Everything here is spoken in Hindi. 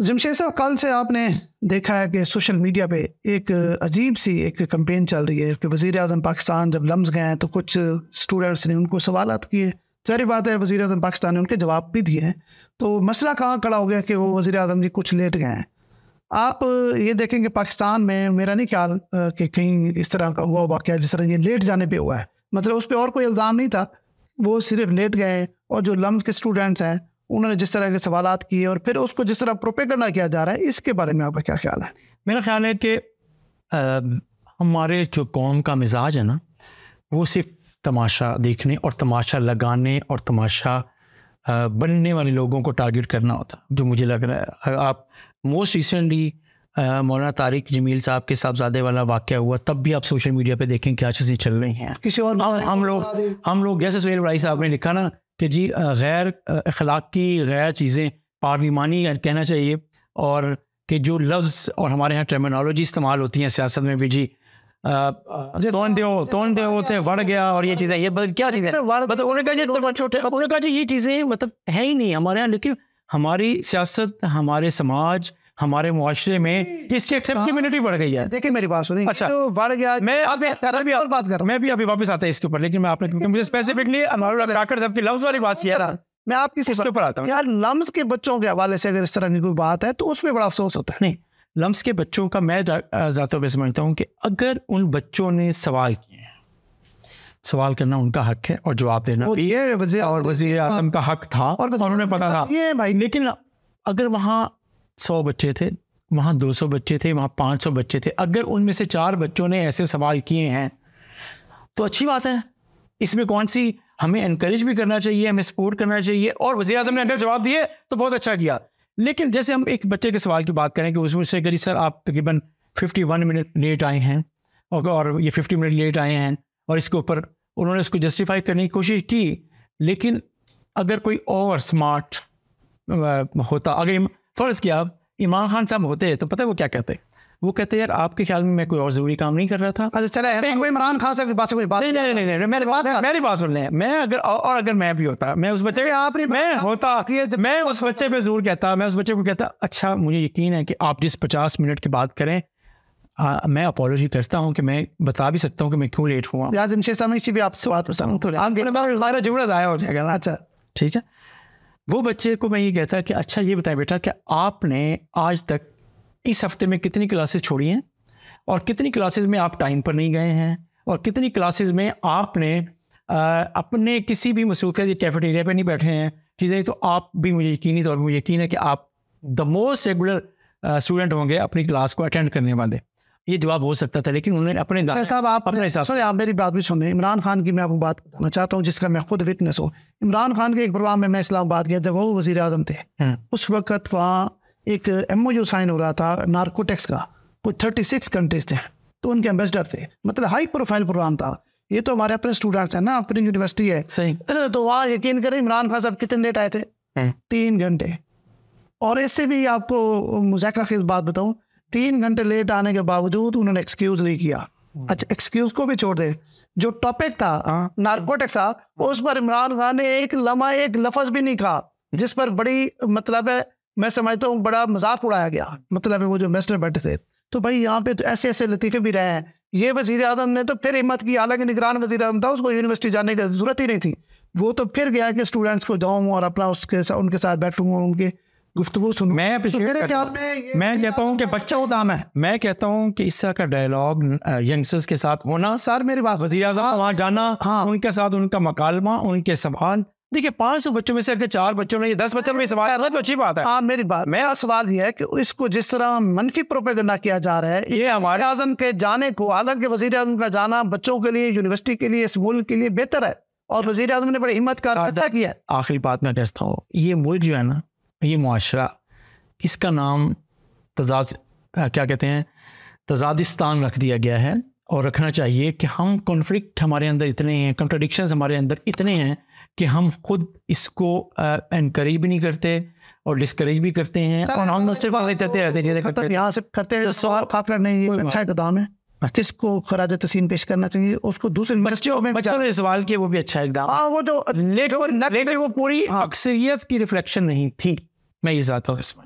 जमशेद साहब, कल से आपने देखा है कि सोशल मीडिया पे एक अजीब सी एक कैंपेन चल रही है कि वज़ीर आज़म पाकिस्तान जब लम्स गए हैं तो कुछ स्टूडेंट्स ने उनको सवालात किए। सारी बात है, वज़ीर आज़म पाकिस्तान ने उनके जवाब भी दिए हैं। तो मसला कहाँ खड़ा हो गया कि वो वज़ीर आज़म जी कुछ लेट गए हैं। आप ये देखेंगे पाकिस्तान में मेरा नहीं ख्याल कि कहीं इस तरह का हुआ वाक़या जिस तरह ये लेट जाने पे हुआ है। मतलब उस पर और कोई इल्ज़ाम नहीं था, वो सिर्फ लेट गए। और जो लम्स के स्टूडेंट्स हैं उन्होंने जिस तरह के सवालात किए और फिर उसको जिस तरह प्रोपेगेंडा किया जा रहा है, इसके बारे में आपका क्या ख्याल है? मेरा ख्याल है कि हमारे जो कौम का मिजाज है ना, वो सिर्फ तमाशा देखने और तमाशा लगाने और तमाशा बनने वाले लोगों को टारगेट करना होता, जो मुझे लग रहा है। आप मोस्ट रिसेंटली मौलाना तारिक जमील साहब के साहबजादे वाला वाक़या हुआ, तब भी आप सोशल मीडिया पे देखें क्या चीज़ें चल रही हैं। किसी और हम लोग जैसे सुहेल भाई साहब ने लिखा ना कि जी गैर अखलाकी गैर चीज़ें पार्लिमानी कहना चाहिए, और कि जो लफ्ज़ और हमारे यहाँ टर्मिनोलॉजी इस्तेमाल होती हैं सियासत में भी, जी तोन दो से बढ़ गया और ये चीज़ें, ये क्या चीज़ें मतलब उन्होंने कहा ये चीज़ें मतलब है ही नहीं हमारे यहाँ। लेकिन हमारी सियासत, हमारे समाज, हमारे मुआशरे में इसकी एक्सेप्टेबिलिटी बढ़ गई है। देखिए मेरी बात सुनिए। अच्छा, तो बढ़ गया। मैं भी अभी वापस आता है इसके ऊपर, लेकिन मैं आपने मुझे स्पेसिफिकली की लफ्ज़ वाली बात किया था, मैं आपकी इसके ऊपर आता हूँ। यार लम्स के बच्चों के हवाले से अगर इस तरह की कोई बात है तो उसमें बड़ा अफसोस होता है। नहीं, लम्स के बच्चों का मैं ज़ात पे समझता हूँ कि अगर उन बच्चों ने सवाल किए हैं, सवाल करना उनका हक है और जवाब देना और वज़ीर आज़म का हक था और उन्होंने पता था ये भाई। लेकिन अगर वहाँ 100 बच्चे थे, वहाँ 200 बच्चे थे, वहाँ 500 बच्चे थे, अगर उनमें से 4 बच्चों ने ऐसे सवाल किए हैं तो अच्छी बात है। इसमें कौन सी, हमें एनकरेज भी करना चाहिए, हमें सपोर्ट करना चाहिए। और वज़ीर आज़म ने अगर जवाब दिए तो बहुत अच्छा किया। लेकिन जैसे हम एक बच्चे के सवाल की बात करें कि उसमें से अगर सर आप तकरीबन 51 मिनट लेट आए हैं और ये 50 मिनट लेट आए हैं, और इसके ऊपर उन्होंने उसको जस्टिफाई करने की कोशिश की। लेकिन अगर कोई और स्मार्ट होता, अगर फ़र्ज़ किया इमरान खान साहब होते तो पता है वो क्या कहते? वो कहते यार आपके ख्याल में मैं कोई और ज़रूरी काम नहीं कर रहा था। अच्छा चले, इमरान खान साहब की बात से कोई बात नहीं, मेरी बात सुन लें। मैं अगर मैं भी होता, मैं उस बच्चे मैं उस बच्चे पे ज़रूर कहता, मैं उस बच्चे को कहता अच्छा मुझे यकीन है कि आप जिस 50 मिनट की बात करें, मैं अपॉलॉजी करता हूँ कि मैं बता भी सकता हूँ कि मैं क्यों लेट हुआ। जमशेद साहब भी आपसे बात हमारा जुमला ज़ाया हो जाएगा ना। अच्छा ठीक है, वो बच्चे को मैं ये कहता कि अच्छा ये बताएं बेटा कि आपने आज तक इस हफ्ते में कितनी क्लासेस छोड़ी हैं, और कितनी क्लासेस में आप टाइम पर नहीं गए हैं, और कितनी क्लासेस में आपने अपने किसी भी मसरूफियत कैफेटेरिया पे नहीं बैठे हैं चीज़ें। तो आप भी मुझे यकीनी तौर पर मुझे यकीन है कि आप द मोस्ट रेगुलर स्टूडेंट होंगे अपनी क्लास को अटेंड करने वाले। ये जवाब हो सकता था, लेकिन उन्होंने अपने साहब आप मेरी बात भी सुने। इमरान खान की मैं आपको बात बताना चाहता हूँ जिसका मैं खुद विटनेस हूँ। इमरान खान के एक प्रोग्राम में मैं इस्लामाबाद गया जब वो वज़ीर आज़म थे। उस वक्त वहाँ एक MOU साइन हो रहा था नारकोटिक्स का, कुछ 36 कंट्रीज थे, तो उनके एम्बेसडर थे। मतलब हाई प्रोफाइल प्रोग्राम था। ये तो हमारे अपने स्टूडेंट्स हैं ना, अपनी यूनिवर्सिटी है। सही। तो वहाँ यकीन करें इमरान खान साहब कितने लेट आए थे? 3 घंटे। और इससे भी आपको मुज़ाकरा की बात बताऊँ, 3 घंटे लेट आने के बावजूद उन्होंने एक्सक्यूज़ नहीं किया। अच्छा एक्सक्यूज़ को भी छोड़ दे, जो टॉपिक था नारकोटिक्स था, उस पर इमरान खान ने एक लफ्ज़ भी नहीं कहा, जिस पर बड़ी मतलब है मैं समझता हूँ बड़ा मजाक उड़ाया गया। मतलब है वो जो एम्बेसडर बैठे थे, तो भाई यहाँ पे तो ऐसे लतीफ़े भी रहे हैं। ये वज़ीर आज़म ने तो फिर हिम्मत की, हालांकि निगरान वज़ीर आज़म था, उसको यूनिवर्सिटी जाने की ज़रूरत ही नहीं थी। वो तो फिर गया कि स्टूडेंट्स को जाऊँ और अपना उनके साथ बैठूँगा, उनके गुफ्तगू सुनूं। मैं कहता हूँ कि बच्चा वो दाम है। मैं कहता हूँ कि इस तरह का डायलॉग यंगस्टर्स के साथ होना, सर मेरी बात, वज़ीर आज़म वहाँ जाना, उनके साथ उनका मकालमा, उनके सवाल। देखिए 500 बच्चों में से अगर 4 बच्चों ने 10 बच्चों में सवाल करना तो अच्छी बात है। हाँ मेरी बात, मेरा सवाल ये है कि इसको जिस तरह मनफी प्रोपेगेंडा किया जा रहा है, ये हमारे आज़म के जाने को, हालांकि वज़ीर आज़म का जाना बच्चों के लिए, यूनिवर्सिटी के लिए, इस मुल्क के लिए बेहतर है, और वज़ीर आज़म ने बड़ी हिम्मत का अच्छा किया। आखिरी बात मैं कहता हूँ, ये मुल्क जो है ना, ये मुआशरा, इसका नाम क्या कहते हैं, तजादिस्तान रख दिया गया है। और रखना चाहिए कि हम कॉन्फ्लिक्ट हमारे अंदर इतने हैं, कंट्राडिक्शंस हमारे अंदर इतने हैं कि हम खुद इसको एनकरेज भी नहीं करते और डिस्करेज भी करते हैं, और हम सिर्फ करते रहते हैं। यहाँ से करते हैं सवाल खाफिर नहीं, ये अच्छा इक़दाम है, जिसको खराज तस्लीम पेश करना चाहिए। उसको दूसरे बच्चों ने सवाल किया, वो भी अच्छा इक़दाम। वो जो लेकिन वो पूरी अक्सरियत की रिफ्लेक्शन नहीं थी। मैं ये चाहता हूँ इसमें